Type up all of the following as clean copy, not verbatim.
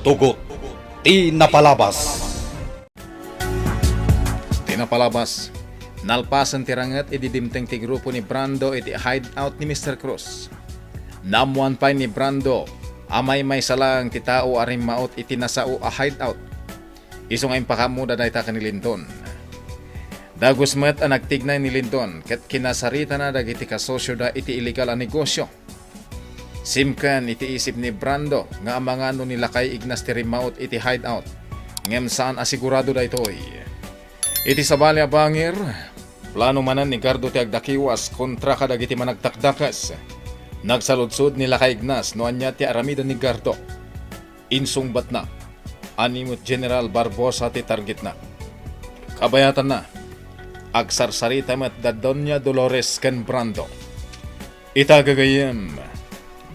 Tugot, tinapalabas. Tinapalabas, nalpasan tirangat ididimteng ti grupo ni Brando iti hideout ni Mr. Cruz. Namuan pa ni Brando, amay may salang ti tao aring maot iti nasao a hideout. Iso nga impakamuda na ita ni Linton. Dagusmet ang nagtignay ni Linton ket kinasarita na dagiti kasosyo da iti illegal a negosyo. Simkan iti isip ni Brando nga amangano nila kay ignas ti rimaot iti hideout. Ngem saan asigurado da itoy. Iti sabali a bangir, plano manan ni Gardo ti agdakiwas kontra kadagiti managtakdakas. Nagsaludsod nila kay ignas no anya ti aramida ni Gardo. Insungbat na, animut General Barbosa ti target na. Kabayatan na, agsarsarita met da Doña Dolores ken Brando. Itagagayem,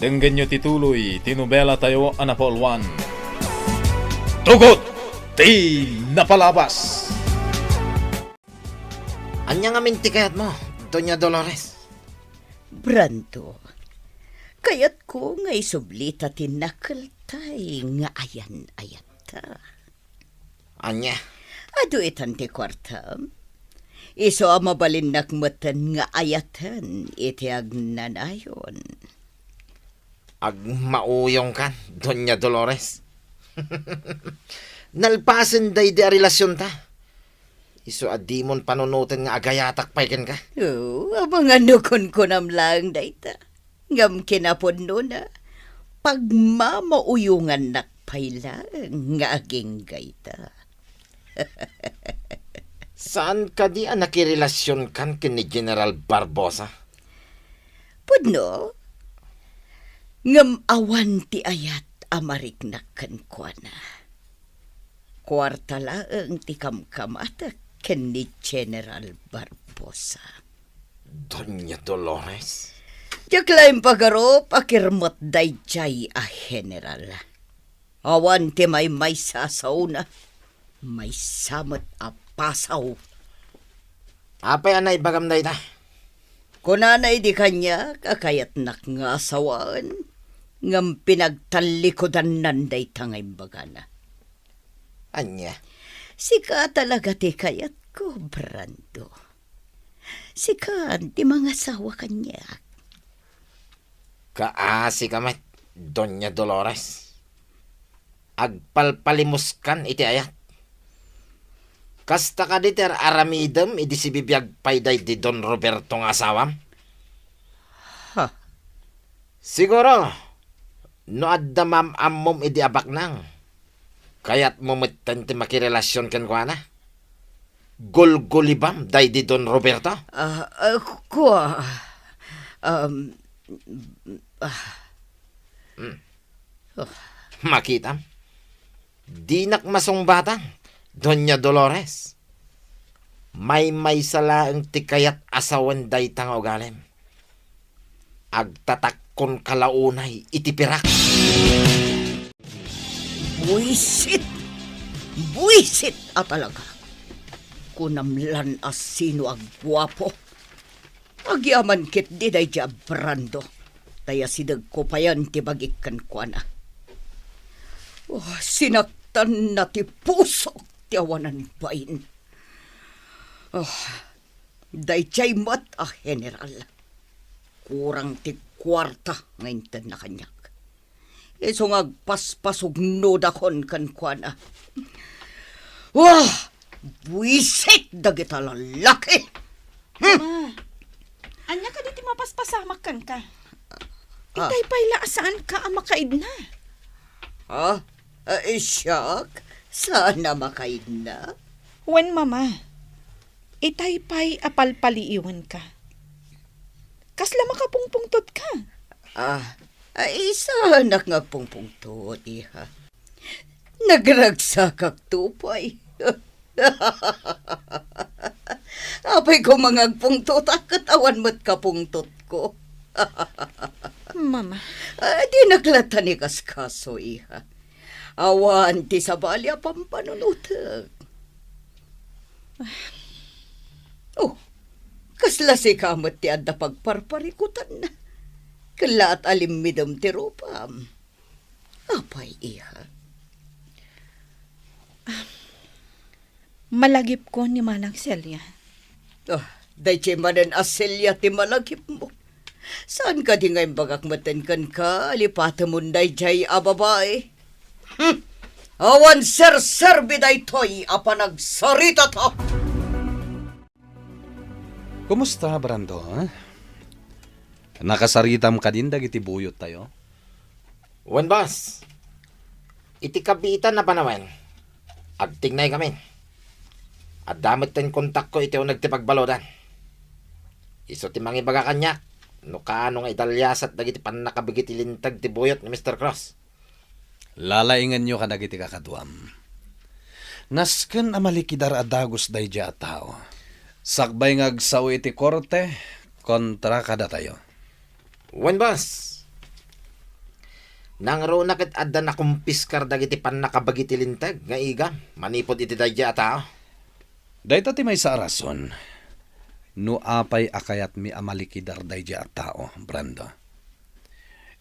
denggan nyo tituloy, tinubela tayo anapolwan. Tugot! Tinapalabas! Anya nga minti kayat mo, Doña Dolores? Brando, kayat ko nga isublita tinakaltay nga ayan-ayat ta. Anya? Ado itan ti kwartam. Iso mabalin nakmatan nga ayatan iti agnanayon. Ag mauyong kan, Doña Dolores. Nalpasan day di a relasyon ta. Iso adimon panunutin nga agayatak paiken ka. Abang anukon ko nam lang dayta. Ngam kinapon no na. Pagmamauyungan nakpailang nga aging gayta. Saan ka di a nakirelasyon kan kin ni General Barbosa? Pudno, ngam awan ti ayat amariknak kan kwa na. Kwarta laang ti kamkamata ken ni General Barbosa. Doña Dolores? Diyaklaim pagaro pakirmot dayjay a general. Awan ti may sasaw na. May samot a pasaw. Apay anay bagam day ta? Kunanay di kanya kakayat nak nga asawaan. Ngam pinagtalikodan nanday tangay bagana. Anya? Sika talaga ti kayat ko, Brando. Sika di mga sawa kanya. Kaasi ka met, Doña Dolores. Agpalpalimuskan iti ayat. Kasta ka diter aramidem idi si bibiyag payday di Don Roberto nga asawam? Ha? Siguro, no adda mamamom idi abak nang. Kayat mumitan ti makirelasyon kan kwa na? Gulgulibam day di Don Roberto? Kwa, Makitam? Di nakmasungbatan, Doña Dolores. May salaang ti kayat asawan day tang ugalim. Agtatakon kalaunay itipirak. buisit! Buisit at talaga. Kunamlan as sino ang guwapo. Agyaman kit di day dya, Brando. Taya sidag ko pa yan tibagikan ko na. Sinaktan na ti pusok ti awanan bain. Day jay mat a general. Kurang ti kwarta ngayon na kanyak. Iso nga paspasog nodakon kan kwa na. Buisit dagita lalaki. Ma, anya ka diti mapaspasamak kan ka? Itay payla saan ka ang makaid na? Siyak? Sana makaid na? Wen mama, itay pay apalpaliiwan ka. Kasla makapungpungtot ka. Isa anak nga pungpungtot, iha. Nagragsakak tupay. Apay ko mga pungtot, katawan mo't kapungtot ko. Mama. Di naglata ni kaskaso, iha. Awan ti sabalya pampanunutag. Kasla si kamot ti adda pagparparikutan na. Kala at alimidam ti rupam. Apay, iha. Malagip ko ni Manang Celia. Day chay manan aselya ti malagip mo. Saan ka di ngayon bagak matenkan ka? Alipata mo day chay babae. Awan ser biday toy apa nagsarita to. Kumusta, Brando? Ha? Nakasaritam ka din dagiti buyot tayo? Wan, boss. Iti kabitan na pa naman. Agtignay kami. At damit ten kontak ko iti nagtipagbalodan. Iso ti mangibaga kanya. No kaano nga italyasat dagiti pan nakabigit ilintag ti buyot ni Mr. Cross. Lalaingan nyo ka dagiti kakatuam. Nasken amalikidar adagos day dya tao. Sakbay ngagsaw iti korte, kontra kada tayo. Wan, boss. Nang ro nakit adda na kumpiskar dagiti pan nakabagit ilintag. Nga iga, manipod iti dayja tao. Dahito ti may sa rason. No apay akayat mi amalikidar day dya tao, Brando.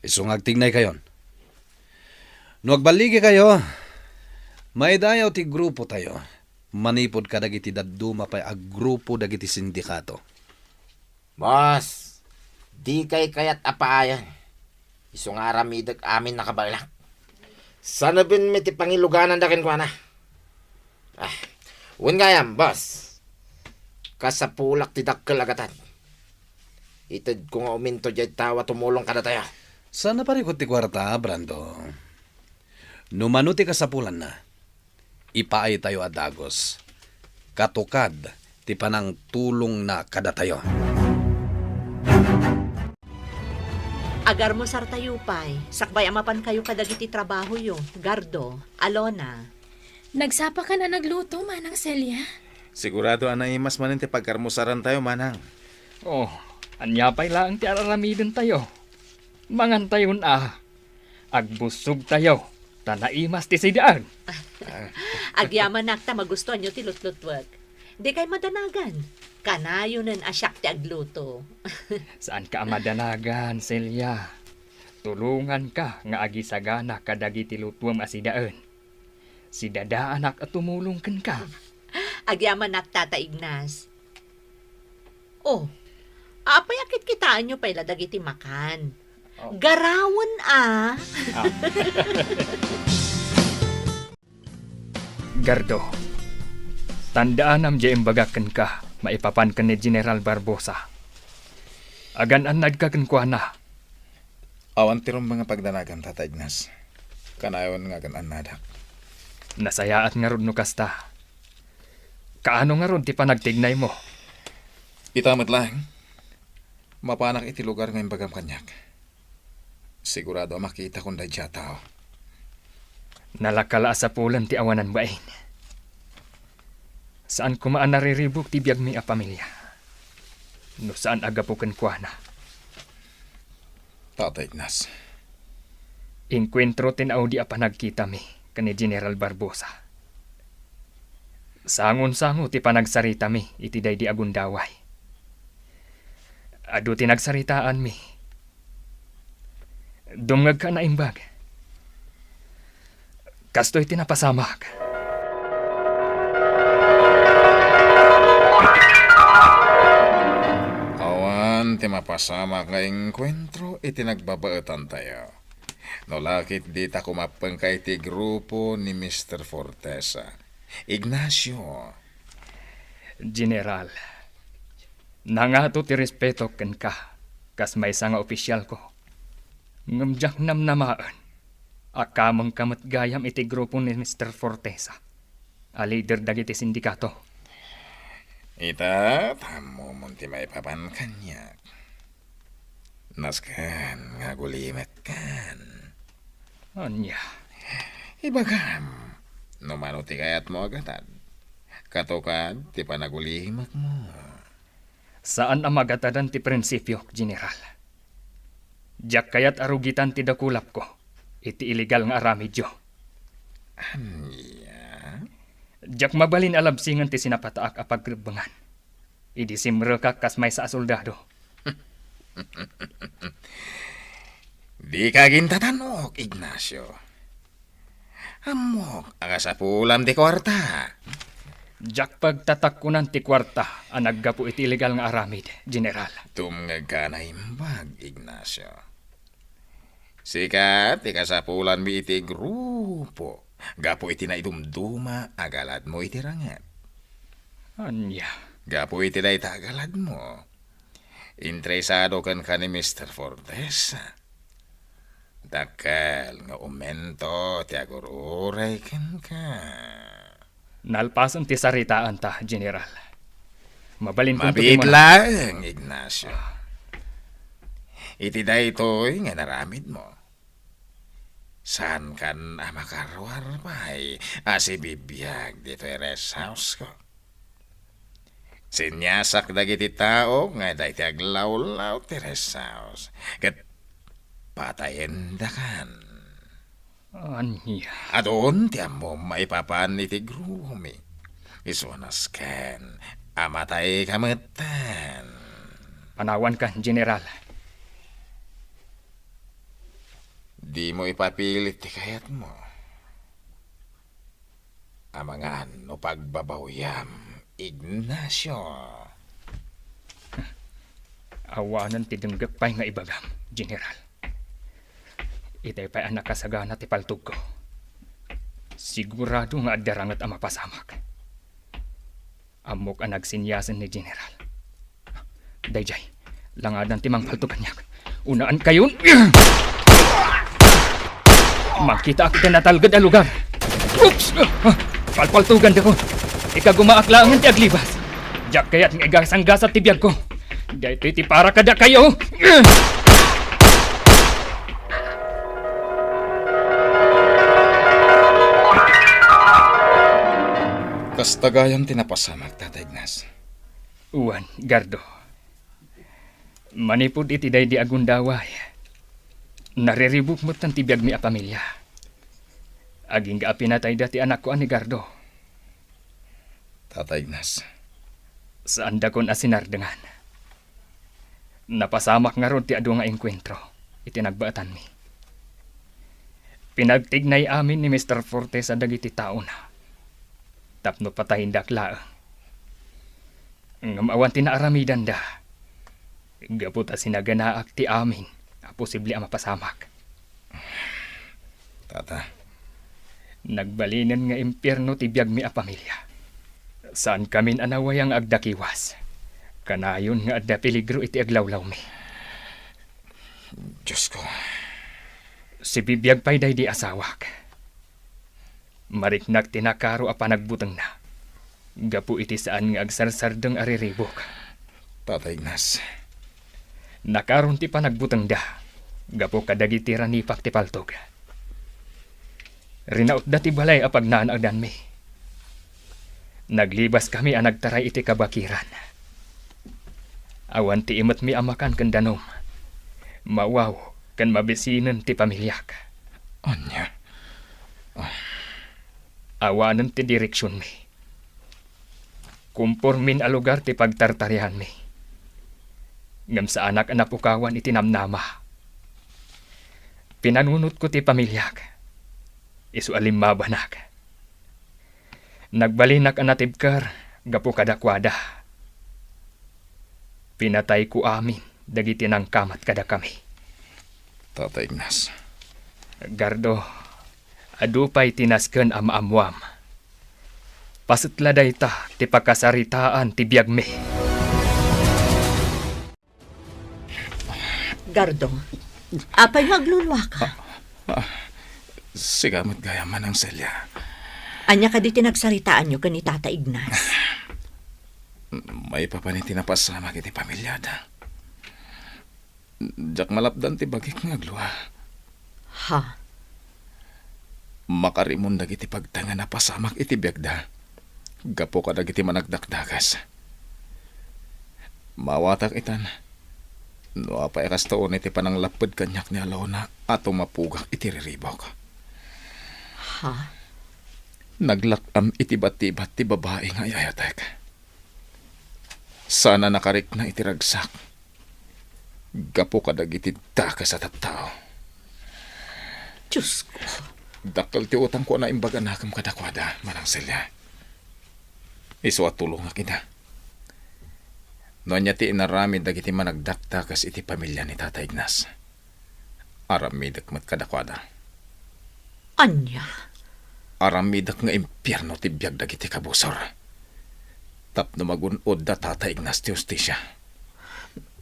Isong agtignay kayon. No agbaligi kayo, may dayaw ti grupo tayo. Manipod ka dagiti dadduma pay ag grupo dagiti sindikato. Boss, di kay kayat apaayan. Iso nga ramidag amin nakabalak. Sana bin may ti pangiluganan dakin ko na. Wen nga yan, boss. Kasapulak ti dakkel agatan. Itid ko nga uminto dyan tawa tumulong ka na tayo. Sana parikot ti kwarta, Brando. Numanuti ka sa pulan na. Ipaay tayo adagos. Katukad, ti panang tulong na kada tayo. Agar mo sartayo pay, sakbay amapan kayo kadagiti trabaho yo, Gardo, Alona. Nagsapa ka na nagluto, Manang Celia? Sigurado anay mas manin ti pagkarmusaran tayo, Manang. Oh, anyapay lang ti araramidin tayo. Mangan tayo na. Agbusog tayo. Tanaimas ti sidaan. Agyaman nakta magustuhan nyo ti lutlutwag. Di kay madanagan. Kanayo nan asyak ti agluto. Saan ka madanagan, Celia? Tulungan ka nga agisagana kadagiti lutuam asidaan. Si dada anak at tumulong ka. Agyaman nakta ta Ignas. Oh, apayakit kitaan nyo pala dagiti makan. Garawan Gardo, tandaan am jayem bagakan ka, maipapan ka ni General Barbosa. Agan-anad ka na. Awan tirong mga pagdanagan, Tata Ignas. Kanayon nga gan-anadak. Nasayaat nga rod no kasta. Kaano nga rod ti panagtignay mo? Itamat lang. Mapanak iti lugar ngayon bagam kanyak. Sigurado makita kong dadya tao. Nalakala sa pulan ti awanan bain. Saan kumaan nariribok ti biyag mi a pamilya? No saan agapukan kwa na? Tata Ignas. Inkwentro tinaw di apa nagkita mi kani General Barbosa. Sangon-sango ti panagsarita mi iti day di agundaway. Adu ti nagsaritaan mi. Dumngag ka na imbag. Kasto'y tinapasamak. Awan, ti mapasamak nga inkwentro, iti nagbabaetan tayo. No lakit di ta kumapeng kay ti grupo ni Mr. Fortesa. Ignacio. General, nangato ti respeto ken ka, kas may nga opisyal ko. Ngamjak namnamaan, akamang kamat gayam iti grupo ni Mr. Fortesa, a leader dagiti sindikato. Ita, tamo munti may papan kanyak. Naskan, nga gulimet kan. Anya, Ibagam, numano ti kayat mo agatan. Katokad, ti panagulimak mo. saan ang magatadan ti prinsipyo, General? Diyak kayat arugitan ti dakulap ko, iti illegal nga aramidyo. Anya? Diyak mabalin alabsingan ti sinapataak a pagribangan. Idi simre ka kas may sa soldado. Di ka gintatanok, Ignacio. Amok, aga sa pulam di kwarta. Jak pagtatakunan ti kwarta ang naggapu iti illegal nga aramid, General. Tumngag ka na imbag, Ignacio. Sikat, ikasapulan mi iti grupo. Gapo iti na idumduma, agalad mo iti rangat. Anya, Gapo iti na itagalad mo. Interesado kan ka ni Mr. Fortes. Dakal nga umento, ti agururay kan ka. nalpasan ti saritaan ta, General. Mabalin kong Mabit mo na. lang, Ignacio. Iti da ito'y nga naramid mo. Saan kan makarwar pa'y asibibiyag dito'y rest house ko. Sinyasak dagiti tao nga da iti aglaw-law ti rest house. Kat patayin da kan. Anya, Adon ti amo maipapan iti grumi. Isuanas ken amatay kametan. panawan ka, General. Di mo ipapilit ti kayat mo. Amangan no pagbabawyam, Ignacio. Awanan ti denggak pa'y nga ibagam, General. Itay pa'y anak kasagana ti paltug ko. Sigurado nga adarangat ang mapasamak. Amok ang nagsinyasan ni General. Dayjay, langadan ti mang paltug kanyak. Unaan kayon! Makita ako natalgad ang lugar. Oops! Palpaltugan ko. Ikagumaaklangan ti aglibas. Diyak kaya't nga igasang-gasat ti biyag ko. Dahito iti para kada kayo. Kastagayan tinapasamak, Tata Ignas. Uwan, Gardo. Manipod iti day di agundaway. Nariribuk mo't ng tibiyag mi a pamilya. Aging ga pinatay dati anak ko ani Gardo. Tata Ignas. Saan da kon asinardengan. Napasamak nga ron ti adu nga engkwentro. Iti nagbaatan mi. Pinagtignay amin ni Mr. Fortes sa dagiti tao na. Tapno patayin dakla. Ngamawan tinaaramidan da. Gaputa sinaganaak ti amin. Posible ang mapasamak. Tata. Nagbalinan nga impyerno ti biyag mi a pamilya. Saan kamin anaway ang agdakiwas. Kanayon nga adda peligro iti aglawlaw mi. Diyos ko. Si bibiyag pa'y day di asawak. Mariknak tinakaro a panagbutang na. Gapu iti saan nga agsarsardeng ariribok. Tata Ignas. Nakaroon ti panagbutang da. Gapu kadagiti ranipak ti paltog. Rinaot da ti balay apag naanagdan mi. Naglibas kami ang nagtaray iti kabakiran. Awan ti imot mi amakan kan danom. Mawaw kan mabisinan ti pamilyak. Anya. Awanan ti direksyon mi. Kumpurmin a lugar ti pagtartarihan mi. Ngam sa anak napukawan iti namnama. Pinanunot ko ti pamilyak. Isu alimmabanak. Nagbalinak ang natibkar, gapu kadakwada. Pinatay ko amin, dagiti ng kamat kada kami. Tata Ignas. Gardo, adupay tinasken amamwam. Pasutladay ta, ti pagkasaritaan ti biyag mi. Gardo, apay maglulwa ka. Sigamot gayaman ang selya. Anya ka di tinagsaritaan nyo kan ni Tata Ignas. May papaniti na pasama kiti pamilyada. Jak malapdan ti bagik nga agluha. Ha? Makarimon dagiti pagtanga na pasamak iti biyagda. Gapo ka dagiti managdakdagas. Mawatak itan. No apay kas taon iti pananglapad kanyak ni Alona ato mapugak iti riribok. Ha? Naglakam iti bat-ibat ti babae nga yayatek. Sana nakarik na iti ragsak. Gapo ka dagiti dakas at tao. Diyos ko. Dakal ti utang ko na imbaga nakam kadakwada, manang selya. Isu at tulong nga kita. No niya ti inarami dagiti managdakta kas iti pamilya ni Tata Ignas. Aramidak mat kadakwada. Anya? Aramidak nga impyerno ti biyag dagiti kabusor. Tapno magunod da Tata Ignas ti ustisya.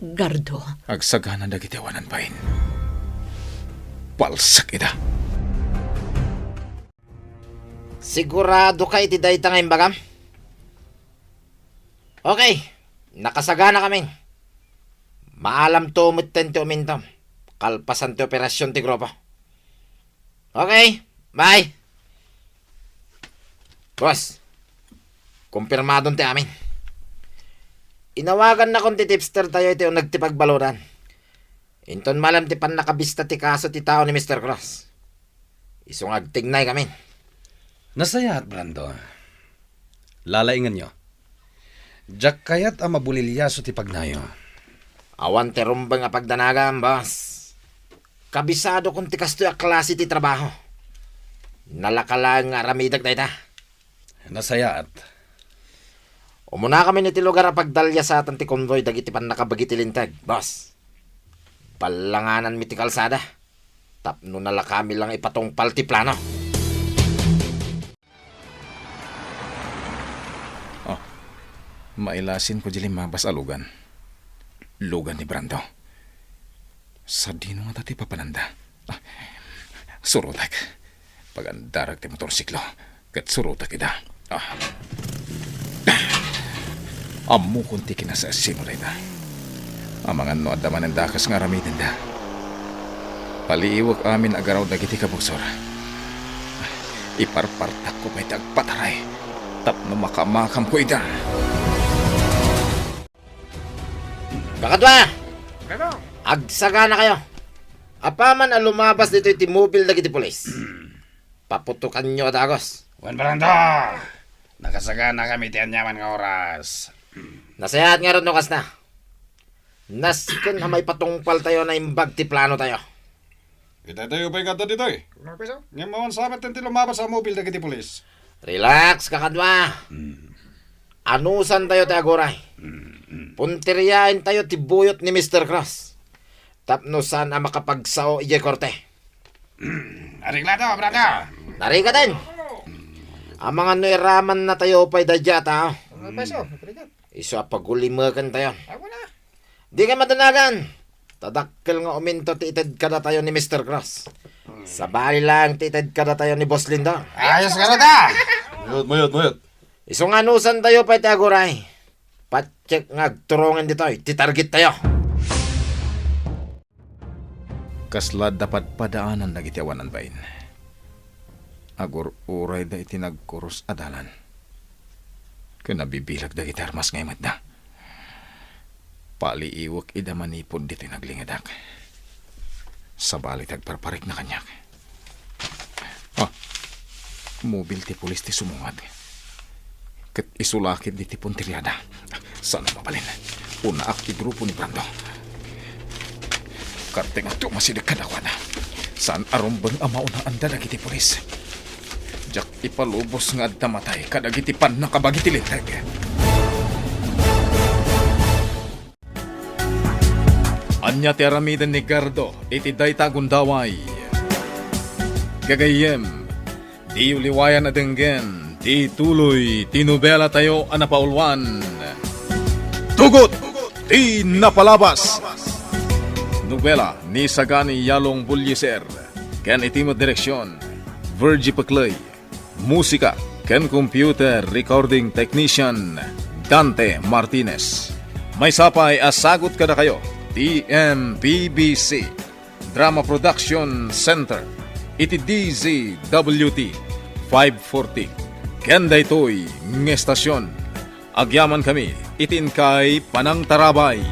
Gardo, Agsagana dagiti awanan pain. Palsak ida. Sigurado ka iti dayta nga imbagam? Okay, nakasagana kami. Maalam to umitten ti umintom. Kalpasan ti operasyon ti grupo. Okay, bye. Boss, kumpirmadon ti amin. Inawagan na kong ti tipster tayo iti yung nagtipagbalodan. Inton malam ti pan nakabista ti kaso ti tao ni Mr. Cross. Isong agtignay kami. Nasayat, Brando. Lalaingan nyo. Jack kayat ang mabulilyaso ti pagnayo. Awan ti rumbang nga pagdanagan, boss. Kabisado kung ti kastoy a klase ti trabaho. Nalakalang nga ramidag na ita. Nasayat. Umuna kami ni ti lugar a pagdalya sa atan ti convoy dagiti pan nakabagi ti lintag, boss. Palanganan mi ti kalsada. Tapno nalakami lang ipatungpal ti plano. Mailasin ko jili mabas alugan. Lugan ni Brando. Sa dino nga tati papananda. Surutak. Pagandarag ti motorsiklo. Kat surutak ida. Amu kunti kinasasino rin na. Amangan no adaman ang dakas nga ramitin da. Paliiwag amin agaraw dagiti kabusor. Iparpartak ko pa'y tagpataray. Tapno makamakam ko ida. Kakadwa! Agsaga na kayo. Apaman ang lumabas dito iti mobile dagiti pulis. Paputukan nyo adagos. Juan Brando! Nakasaga na kami ti anyaman nga oras. Nasayahat nga ron nukas na. Nasken na may patungpal tayo na imbag ti plano tayo. Kita tayo ba'y kata dito eh? Ngayon mawan sabat yung lumabas sa mobile dagiti pulis. Relax, kakadwa. Anusan tayo ti agoray. Punteriyain tayo ti buyot ni Mr. Cross. Tapno saan ang makapagsao iya korte. Ariglado, Brando! Nari ka din. Ang mga nuiraman na tayo pa'y dadya tao. Iso pagulimakan tayo. Di ka madanagan. Tadakkel nga uminto tiited kada tayo ni Mr. Cross. Sabali lang tiited kada tayo ni Boss Lindor. Ayos ka na ta! Mayot. Iso nga anusan tayo pa'y taguray. Pacheck nga agturungan dito, titarget tayo. Kasla dapat padaanan dagiti awanan bain. Agur uray da iti nagkurus adalan. Kanabibilag dagiti armas ngay matda. Paliiwak ida manipod dito naglingadak. Sabali tagparparik na kanyak. Mobil ti pulis ti sumungad. Kat isulakid di ti puntiryada. Sana mabalin. Una akti grupo ni Brando. Karte nga ito masidag kadakwana. Saan arumbang amaw na anda dagiti pulis. Jak ipalubos nga adda matay kadagiti pan nakabagiti lintag. Anya ti aramidan ni Gardo iti dayta gundaway. Gagayem, di uliwayan na denggen, di tuloy, tinubela tayo anapaulwan. Tugot, di napalabas. Nobela ni Sagani Yalong Bulyeser, ken itimo direksyon, Virgie Paclay. Musika, ken computer recording technician, Dante Martinez. May sapay asagot kada kayo, TMPBC, Drama Production Center, iti DZWT 540. Ken daytoy ng estasyon. Agyaman kami, itin kay Panang Tarabay.